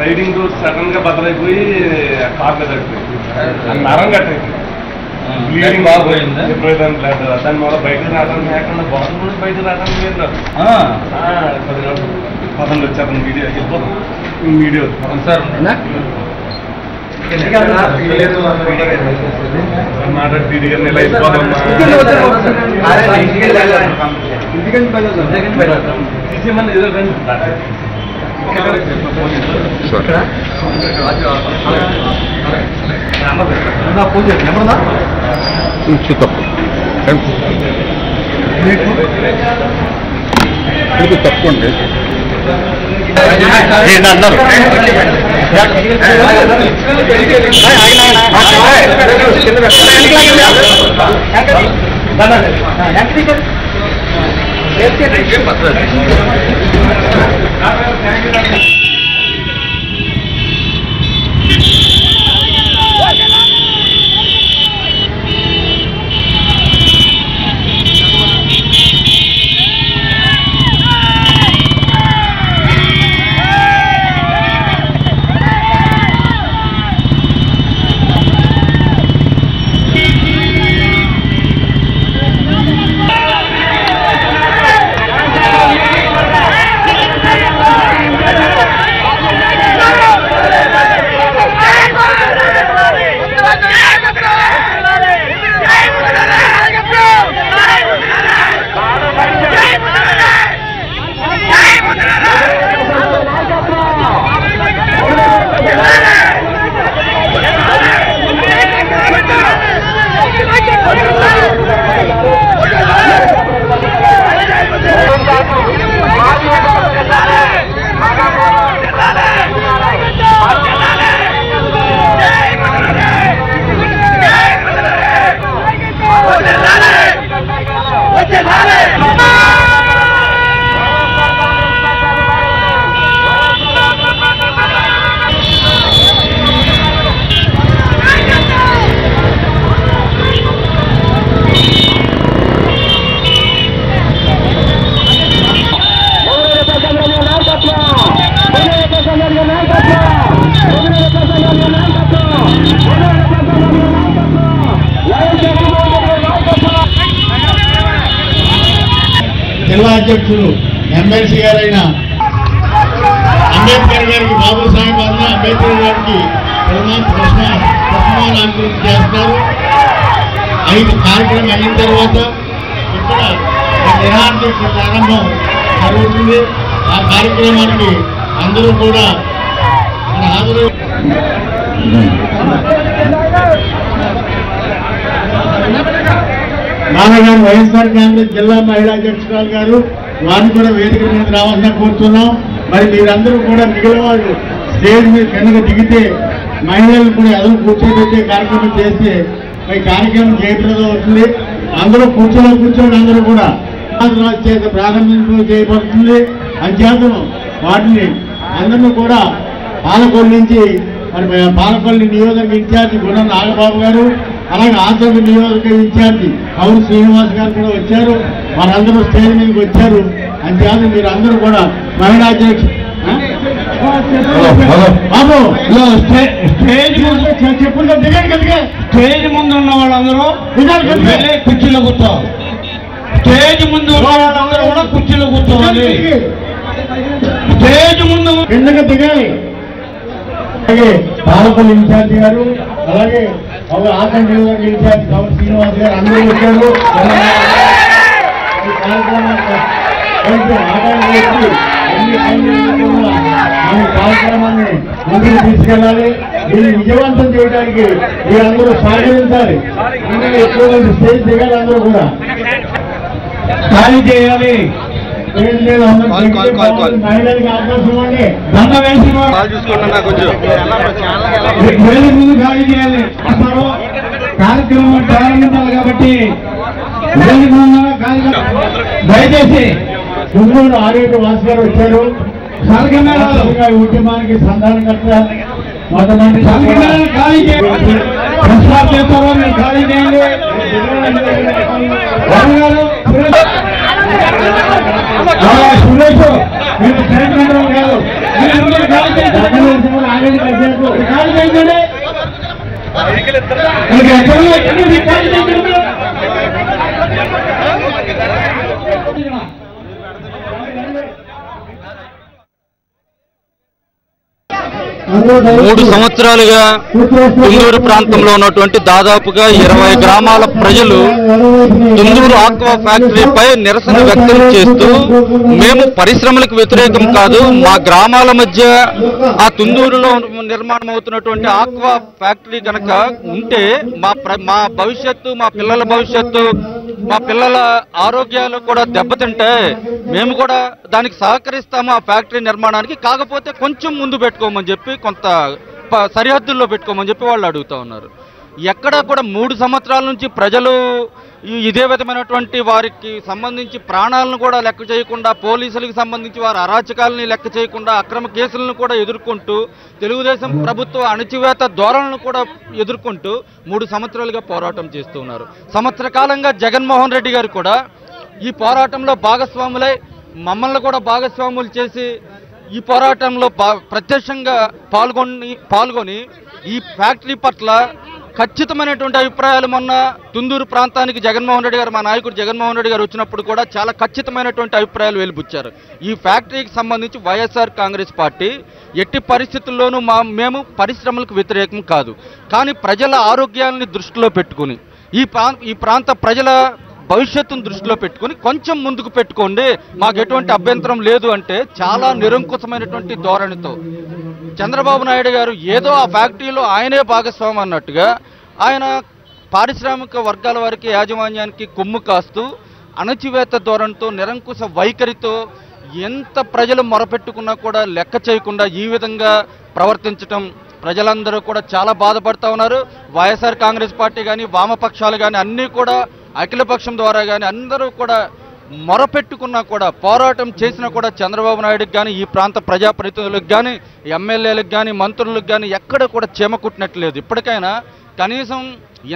Riding route sudden గా బదలైపోయి car మీద పడిపోయింది, నరం కట్టయిపోయింది, బ్లీడింగ్ బాగుపోయింది, విపరీతం లేదు. దాని వల్ల బయటకు రావడానికి లేకుండా బాత్రూమ్ నుంచి బయటకు రావడానికి లేదు. 10 గంటలు వచ్చారు వీడియో వెళ్ళిపోతాం. వీడియో సార్ తప్పండి జిల్లా అధ్యక్షులు ఎమ్మెల్సీ గారైన అంబేద్కర్ గారికి బాబాసాహెబ్ అంబేద్కర్ గారికి పుష్పమాలంకరణ చేస్తారు. 5 కార్యక్రమం అయిన తర్వాత ఇక్కడ నిరాహార ప్రారంభం జరుగుతుంది. ఆ కార్యక్రమానికి అందరూ కూడా హాజరు. నాన్నగారు వైఎస్ఆర్ కాంగ్రెస్ జిల్లా మహిళా అధ్యక్షురాలు గారు వారిని కూడా వేదిక మీద రావాలని కోరుతున్నాం. మరి మీరందరూ కూడా మిగిలిన వాళ్ళు స్టేజ్ మీద కిందకు దిగితే మహిళలు కూడా ఎదురు కూర్చోబెట్టే కార్యక్రమం చేస్తే ఈ కార్యక్రమం జయప్రదం అవుతుంది. అందరూ కూర్చోండి, అందరూ కూడా చేత ప్రారంభించడం చేయబడుతుంది. అంచేతం వాటిని అందరూ కూడా పాలకొల్లు నుంచి మరి పాలకొల్లు నియోజక ఇన్ఛార్జి గుణ నాగబాబు గారు, అలాగే ఆంధ్రప్రదేశ్ నియోజక ఇన్ఛార్జి కౌరు శ్రీనివాస్ గారు కూడా వచ్చారు. వారందరూ స్టేజ్ మీదకి వచ్చారు. అంచేత మీరు అందరూ కూడా మహిళా అధ్యక్షులు బాబు స్టేజ్ చెప్పుకుంటే దిగండి కదా. స్టేజ్ ముందు ఉన్న వాళ్ళందరూ కుర్చీలో కూర్చోవాలి. స్టేజ్ ముందు ఉన్న వాళ్ళందరూ కూడా కుర్చీలో కూర్చోవాలి. స్టేజ్ ముందు కిందకి దిగాలి. అలాగే పాలకొల్లు ఇన్ఛార్జి గారు, అలాగే ఆంధ్ర నియోజక ఇన్ఛార్జి కౌరు శ్రీనివాస్ గారు అందరూ వచ్చారు. కార్యక్రమాన్ని ముందుకు తీసుకెళ్ళాలి. దీన్ని విజయవంతం చేయడానికి మీరందరూ సహకరించాలి. ఎక్కువ స్టేజ్ దిగాలి. అందరూ కూడా ఖాళీ చేయాలి. మహిళలకి అవకాశం ఇవ్వండి. దండ వేసి ముందు ఖాళీ చేయాలి. కార్యక్రమం ప్రారంభించాలి కాబట్టి దయచేసి గుంటూరు ఆరోగ్య వాసు గారు వచ్చారు. ఉద్యమానికి సంధానకర్త మొదటి ఖాళీ చేస్తారో మీరు ఖాళీ చేయండి. సురేష్ మీరు స్టేట్ మెంబర్ కాదు, ఖాళీ చేస్తారు. మూడు సంవత్సరాలుగా తుందూరు ప్రాంతంలో ఉన్నటువంటి దాదాపుగా 20 గ్రామాల ప్రజలు తుందూరు ఆక్వా ఫ్యాక్టరీపై నిరసన వ్యక్తం చేస్తూ మేము పరిశ్రమలకు వ్యతిరేకం కాదు, మా గ్రామాల మధ్య ఆ తుందూరులో నిర్మాణం అవుతున్నటువంటి ఆక్వా ఫ్యాక్టరీ కనుక ఉంటే మా భవిష్యత్తు, మా పిల్లల భవిష్యత్తు, మా పిల్లల ఆరోగ్యాలు కూడా దెబ్బతింటాయి, మేము కూడా దానికి సహకరిస్తాము ఆ ఫ్యాక్టరీ నిర్మాణానికి, కాకపోతే కొంచెం ముందు పెట్టుకోమని చెప్పి, కొంత సరిహద్దుల్లో పెట్టుకోమని చెప్పి వాళ్ళు అడుగుతూ ఉన్నారు. ఎక్కడా కూడా 3 సంవత్సరాల నుంచి ప్రజలు ఇదే విధమైనటువంటి వారికి సంబంధించి ప్రాణాలను కూడా లెక్క చేయకుండా, పోలీసులకు సంబంధించి వారి అరాచకాలని లెక్క చేయకుండా, అక్రమ కేసులను కూడా ఎదుర్కొంటూ, తెలుగుదేశం ప్రభుత్వ అణచివేత ధోరణులను కూడా ఎదుర్కొంటూ 3 సంవత్సరాలుగా పోరాటం చేస్తూ ఉన్నారు. సంవత్సర కాలంగా జగన్మోహన్ రెడ్డి గారు కూడా ఈ పోరాటంలో భాగస్వాములై మమ్మల్ని కూడా భాగస్వాములు చేసి ఈ పోరాటంలో ప్రత్యక్షంగా పాల్గొని ఈ ఫ్యాక్టరీ పట్ల ఖచ్చితమైనటువంటి అభిప్రాయాలు మొన్న తుందూరు ప్రాంతానికి జగన్మోహన్ రెడ్డి గారు, మా నాయకుడు జగన్మోహన్ రెడ్డి గారు వచ్చినప్పుడు కూడా చాలా ఖచ్చితమైనటువంటి అభిప్రాయాలు వెలిబుచ్చారు. ఈ ఫ్యాక్టరీకి సంబంధించి వైఎస్ఆర్ కాంగ్రెస్ పార్టీ ఎట్టి పరిస్థితుల్లోనూ మేము పరిశ్రమలకు వ్యతిరేకం కాదు, కానీ ప్రజల ఆరోగ్యాలని దృష్టిలో పెట్టుకుని ఈ ప్రాంత ప్రజల భవిష్యత్తును దృష్టిలో పెట్టుకుని కొంచెం ముందుకు పెట్టుకోండి, మాకు ఎటువంటి అభ్యంతరం లేదు అంటే చాలా నిరంకుశమైనటువంటి ధోరణితో చంద్రబాబు నాయుడు గారు ఏదో ఆ ఫ్యాక్టరీలో ఆయనే భాగస్వామి అన్నట్టుగా ఆయన పారిశ్రామిక వర్గాల వారికి, యాజమాన్యానికి కొమ్ము కాస్తూ అణచివేత ధోరణితో, నిరంకుశ వైఖరితో ఎంత ప్రజలు మొరపెట్టుకున్నా కూడా లెక్క చేయకుండా ఈ విధంగా ప్రవర్తించటం ప్రజలందరూ కూడా చాలా బాధపడుతూ ఉన్నారు. వైఎస్ఆర్ కాంగ్రెస్ పార్టీ కానీ, వామపక్షాలు కానీ అన్నీ కూడా అఖిలపక్షం ద్వారా కానీ అందరూ కూడా మొరపెట్టుకున్నా కూడా, పోరాటం చేసినా కూడా చంద్రబాబు నాయుడుకి కానీ, ఈ ప్రాంత ప్రజాప్రతినిధులకు కానీ, ఎమ్మెల్యేలకు కానీ, మంత్రులకు కానీ ఎక్కడ కూడా చీమ కుట్టినట్లేదు. ఇప్పటికైనా కనీసం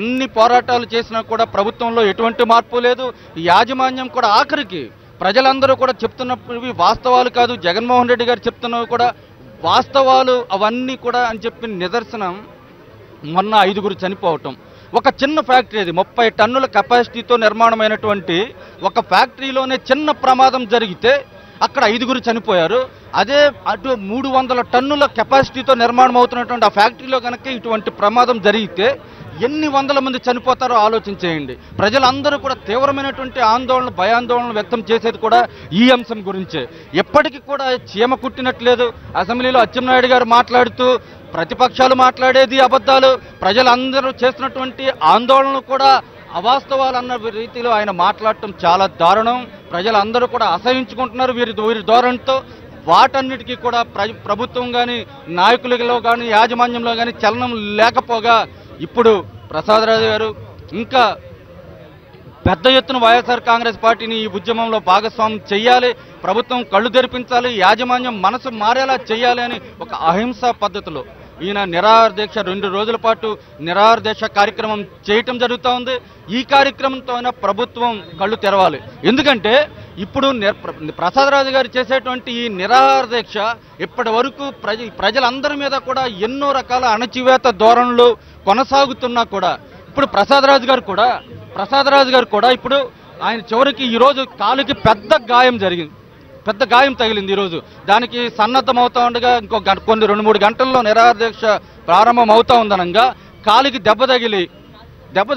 ఎన్ని పోరాటాలు చేసినా కూడా ప్రభుత్వంలో ఎటువంటి మార్పు లేదు. యాజమాన్యం కూడా ఆఖరికి ప్రజలందరూ కూడా చెప్తున్నవి వాస్తవాలు కాదు, జగన్మోహన్ రెడ్డి గారు చెప్తున్నవి కూడా వాస్తవాలు అవన్నీ కూడా అని చెప్పి నిదర్శనం మొన్న 5గురు చనిపోవటం. ఒక చిన్న ఫ్యాక్టరీ, అది 30 టన్నుల కెపాసిటీతో నిర్మాణమైనటువంటి ఒక ఫ్యాక్టరీలోనే చిన్న ప్రమాదం జరిగితే అక్కడ 5గురు చనిపోయారు. అదే అటు 300 టన్నుల కెపాసిటీతో నిర్మాణం అవుతున్నటువంటి ఆ ఫ్యాక్టరీలో కనుక ఇటువంటి ప్రమాదం జరిగితే ఎన్ని వందల మంది చనిపోతారో ఆలోచించేయండి. ప్రజలందరూ కూడా తీవ్రమైనటువంటి ఆందోళన, భయాందోళన వ్యక్తం చేసేది కూడా ఈ అంశం గురించే. ఎప్పటికీ కూడా చీమ కుట్టినట్లేదు. అసెంబ్లీలో అచ్చెన్నాయుడు గారు మాట్లాడుతూ ప్రతిపక్షాలు మాట్లాడేది అబద్ధాలు, ప్రజలందరూ చేస్తున్నటువంటి ఆందోళనలు కూడా అవాస్తవాలు అన్న రీతిలో ఆయన మాట్లాడటం చాలా దారుణం. ప్రజలందరూ కూడా అసహించుకుంటున్నారు వీరి ధోరణితో. వాటన్నిటికీ కూడా ప్రభుత్వం కానీ, నాయకులలో కానీ, యాజమాన్యంలో కానీ చలనం లేకపోగా ఇప్పుడు ప్రసాదరాజు గారు ఇంకా పెద్ద ఎత్తున వైఎస్ఆర్ కాంగ్రెస్ పార్టీని ఈ ఉద్యమంలో భాగస్వామ్యం చేయాలి, ప్రభుత్వం కళ్ళు తెరిపించాలి, యాజమాన్యం మనసు మారేలా చేయాలి అని ఒక అహింసా పద్ధతిలో ఈయన నిరాహార దీక్ష 2 రోజుల పాటు నిరాహార దీక్ష కార్యక్రమం చేయటం జరుగుతూ ఉంది. ఈ కార్యక్రమంతో అయినా ప్రభుత్వం కళ్ళు తెరవాలి. ఎందుకంటే ఇప్పుడు ప్రసాదరాజు గారు చేసేటువంటి ఈ నిరాహార దీక్ష ఇప్పటి వరకు ప్రజలందరి మీద కూడా ఎన్నో రకాల అణచివేత ధోరణులు కొనసాగుతున్నా కూడా ఇప్పుడు ప్రసాదరాజు గారు కూడా ఇప్పుడు ఆయన చివరికి ఈరోజు కాలుకి పెద్ద గాయం తగిలింది. ఈరోజు దానికి సన్నద్ధం అవుతా ఉండగా ఇంకో కొన్ని 2-3 గంటల్లో నిరాహార దీక్ష ప్రారంభం అవుతా ఉందనగా కాలికి దెబ్బ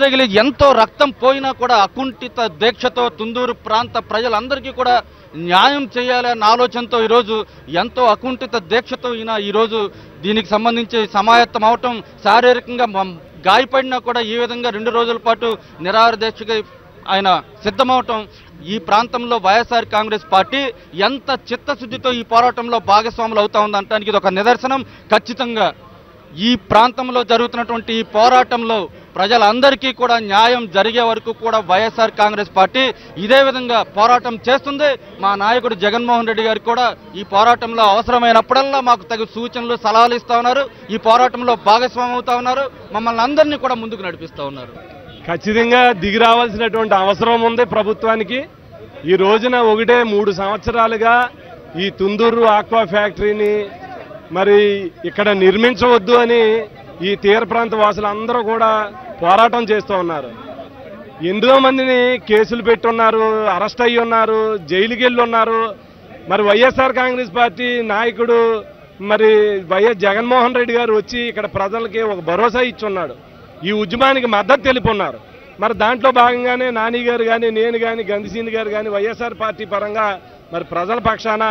తగిలి ఎంతో రక్తం పోయినా కూడా అకుంఠిత దీక్షతో తుందూరు ప్రాంత ప్రజలందరికీ కూడా న్యాయం చేయాలన్న ఆలోచనతో ఈరోజు ఎంతో అకుంఠిత దీక్షతో ఈరోజు దీనికి సంబంధించి సమాయత్తం అవటం, శారీరకంగా గాయపడినా కూడా ఈ విధంగా 2 రోజుల పాటు నిరాహార దీక్షగా ఆయన సిద్ధమవటం ఈ ప్రాంతంలో వైఎస్ఆర్ కాంగ్రెస్ పార్టీ ఎంత చిత్తశుద్ధితో ఈ పోరాటంలో భాగస్వాములు అవుతా ఉందంటానికి ఇది ఒక నిదర్శనం. ఖచ్చితంగా ఈ ప్రాంతంలో జరుగుతున్నటువంటి ఈ పోరాటంలో ప్రజలందరికీ కూడా న్యాయం జరిగే వరకు కూడా వైఎస్ఆర్ కాంగ్రెస్ పార్టీ ఇదే విధంగా పోరాటం చేస్తుంది. మా నాయకుడు జగన్మోహన్ రెడ్డి గారు కూడా ఈ పోరాటంలో అవసరమైనప్పుడల్లా మాకు తగు సూచనలు, సలహాలు ఇస్తా ఉన్నారు. ఈ పోరాటంలో భాగస్వామ్యం అవుతా ఉన్నారు. మమ్మల్ని అందరినీ కూడా ముందుకు నడిపిస్తూ ఉన్నారు. ఖచ్చితంగా దిగి రావాల్సినటువంటి అవసరం ఉంది ప్రభుత్వానికి. ఈ రోజున 3 సంవత్సరాలుగా ఈ తుందూరు ఆక్వా ఫ్యాక్టరీని మరి ఇక్కడ నిర్మించవద్దు అని ఈ తీర ప్రాంత వాసులు అందరూ కూడా పోరాటం చేస్తూ ఉన్నారు. ఎంతో మందిని కేసులు పెట్టున్నారు, అరెస్ట్ అయ్యి ఉన్నారు, జైలుకి వెళ్ళి ఉన్నారు. మరి వైఎస్ఆర్ కాంగ్రెస్ పార్టీ నాయకుడు మరి వైఎస్ జగన్మోహన్ రెడ్డి గారు వచ్చి ఇక్కడ ప్రజలకి ఒక భరోసా ఇచ్చున్నాడు, ఈ ఉద్యమానికి మద్దతు తెలుపున్నారు. మరి దాంట్లో భాగంగానే నాని గారు కానీ, నేను కానీ, గంధిసీని గారు కానీ వైఎస్ఆర్ పార్టీ పరంగా మరి ప్రజల పక్షాన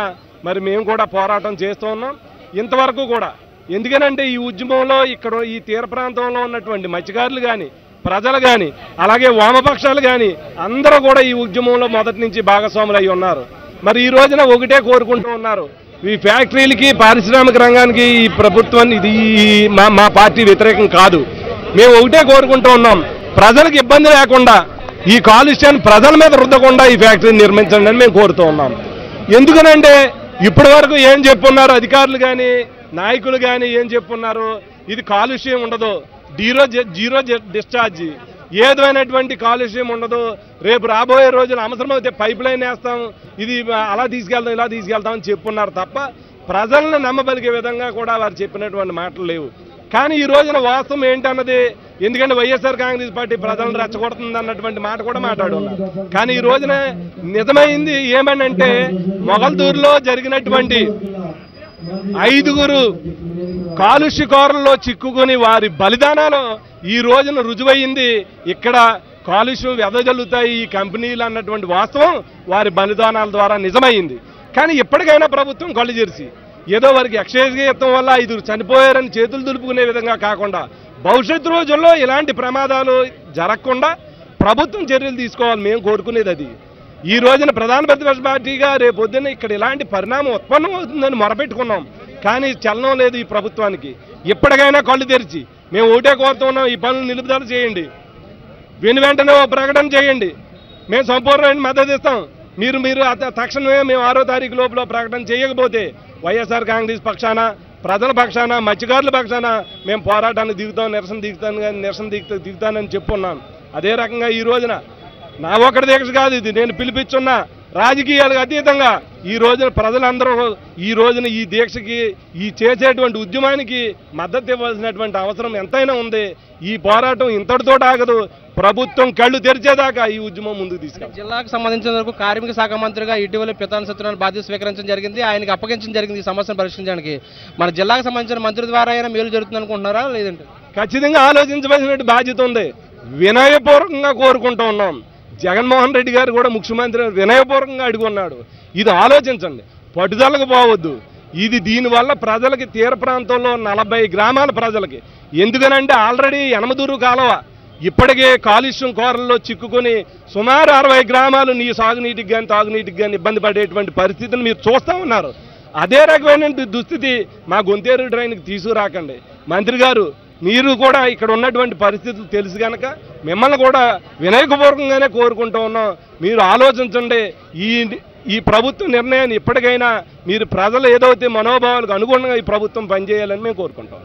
మరి మేము కూడా పోరాటం చేస్తూ ఉన్నాం. ఇంతవరకు కూడా ఎందుకనంటే ఈ ఉద్యమంలో ఇక్కడ ఈ తీర ప్రాంతంలో ఉన్నటువంటి మత్స్యకారులు కానీ, ప్రజలు కానీ, అలాగే వామపక్షాలు కానీ అందరూ కూడా ఈ ఉద్యమంలో మొదటి నుంచి భాగస్వాములు అయి ఉన్నారు. మరి ఈ రోజున ఒకటే కోరుకుంటూ ఉన్నారు, ఈ ఫ్యాక్టరీలకి పారిశ్రామిక రంగానికి ఈ ప్రభుత్వాన్ని ఇది మా పార్టీ వ్యతిరేకం కాదు. మేము ఒకటే కోరుకుంటూ ఉన్నాం, ప్రజలకు ఇబ్బంది లేకుండా ఈ కాలుష్యాన్ని ప్రజల మీద రుద్దకుండా ఈ ఫ్యాక్టరీని నిర్మించండి అని మేము కోరుతూ ఉన్నాం. ఎందుకనంటే ఇప్పటి వరకు ఏం చెప్పున్నారు అధికారులు కానీ, నాయకులు కానీ ఏం చెప్పున్నారు, ఇది కాలుష్యం ఉండదు, జీరో డిశ్చార్జ్, ఏదైనటువంటి కాలుష్యం ఉండదు, రేపు రాబోయే రోజులు అవసరమైతే పైప్ లైన్ వేస్తాం, ఇది అలా తీసుకెళ్తాం ఇలా తీసుకెళ్తాం అని చెప్పున్నారు తప్ప ప్రజలను నమ్మబలిగే విధంగా కూడా వారు చెప్పినటువంటి మాటలు లేవు. కానీ ఈ రోజున వాస్తవం ఏంటన్నది, ఎందుకంటే వైఎస్ఆర్ కాంగ్రెస్ పార్టీ ప్రజలను రెచ్చగొడుతుంది అన్నటువంటి మాట కూడా మాట్లాడున్నారు. కానీ ఈ రోజున నిజమైంది ఏమనంటే మొగల్దూరులో జరిగినటువంటి 5గురు కాలుష్యకారుల్లో చిక్కుకొని వారి బలిదానాలు ఈ రోజున రుజువయింది. ఇక్కడ కాలుష్యం వెదజల్లుతాయి ఈ కంపెనీలు అన్నటువంటి వాస్తవం వారి బలిదానాల ద్వారా నిజమైంది. కానీ ఇప్పటికైనా ప్రభుత్వం కళ్ళు తెరిచి ఏదో వారికి ఎక్సైజ్ ఇవ్వడం వల్ల 5 చనిపోయారని చేతులు దులుపుకునే విధంగా కాకుండా భవిష్యత్తు రోజుల్లో ఇలాంటి ప్రమాదాలు జరగకుండా ప్రభుత్వం చర్యలు తీసుకోవాలి మేము కోరుకునేది అది. ఈ రోజున ప్రధాన ప్రతిపక్ష పార్టీగా రేపు పొద్దున్న ఇక్కడ ఇలాంటి పరిణామం ఉత్పన్నం అవుతుందని మొరపెట్టుకున్నాం. కానీ చలనం లేదు ఈ ప్రభుత్వానికి. ఇప్పటికైనా కళ్ళు తెరిచి మేము ఒకటే కోరుతున్నాం, ఈ పనులు నిలుపుదల చేయండి, వెంటనే ప్రకటన చేయండి, మేము సంపూర్ణమైన మద్దతు ఇస్తాం. మీరు తక్షణమే మేము 6వ తారీఖు లోపల ప్రకటన చేయకపోతే వైఎస్ఆర్ కాంగ్రెస్ పక్షాన, ప్రజల పక్షాన, మత్స్యకారుల పక్షాన మేము పోరాటానికి దిగుతాం, నిరసన దిగుతానని చెప్పున్నాను. అదే రకంగా ఈ రోజున నా ఒక్కడి దీక్ష కాదు ఇది, నేను పిలిపించున్న రాజకీయాలకు అతీతంగా ఈ రోజున ప్రజలందరూ ఈ రోజున ఈ దీక్షకి, ఈ చేసేటువంటి ఉద్యమానికి మద్దతు ఇవ్వాల్సినటువంటి అవసరం ఎంతైనా ఉంది. ఈ పోరాటం ఇంతటితో ఆగదు, ప్రభుత్వం కళ్ళు తెరిచేదాకా ఈ ఉద్యమం ముందుకు తీసుకెళ్తాం. జిల్లాకు సంబంధించిన వరకు కార్మిక శాఖ మంత్రిగా ఇటీవల పితాని సత్యనారాయణ బాధ్యత స్వీకరించడం జరిగింది, ఆయనకి అప్పగించడం జరిగింది ఈ సమస్యను పరిష్కరించడానికి. మన జిల్లాకు సంబంధించిన మంత్రి ద్వారా అయినా మేలు జరుగుతుంది అనుకుంటున్నారా లేదంటే? ఖచ్చితంగా ఆలోచించవలసిన బాధ్యత ఉంది. వినయపూర్వకంగా కోరుకుంటూ ఉన్నాం. జగన్మోహన్ రెడ్డి గారు కూడా ముఖ్యమంత్రి వినయపూర్వకంగా అడుగున్నాడు, ఇది ఆలోచించండి, పట్టుదలకు పోవద్దు. ఇది దీనివల్ల ప్రజలకి తీర ప్రాంతంలో 40 గ్రామాల ప్రజలకి, ఎందుకనంటే ఆల్రెడీ యనమదూరు కాలువ ఇప్పటికే కాలుష్యం కోరల్లో చిక్కుకొని సుమారు 60 గ్రామాలు సాగునీటికి కానీ తాగునీటికి కానీ ఇబ్బంది పడేటువంటి పరిస్థితిని మీరు చూస్తూ ఉన్నారు. అదే రకమైన దుస్థితి మా గొంతేరు డ్రైన్కి తీసుకురాకండి. మంత్రి గారు మీరు కూడా ఇక్కడ ఉన్నటువంటి పరిస్థితులు తెలుసు కనుక మిమ్మల్ని కూడా వినయపూర్వకంగానే కోరుకుంటూ ఉన్నాం, మీరు ఆలోచించండి. ఈ ప్రభుత్వ నిర్ణయాన్ని ఇప్పటికైనా మీరు ప్రజలు ఏదైతే మనోభావాలకు అనుగుణంగా ఈ ప్రభుత్వం పనిచేయాలని మేము కోరుకుంటాం.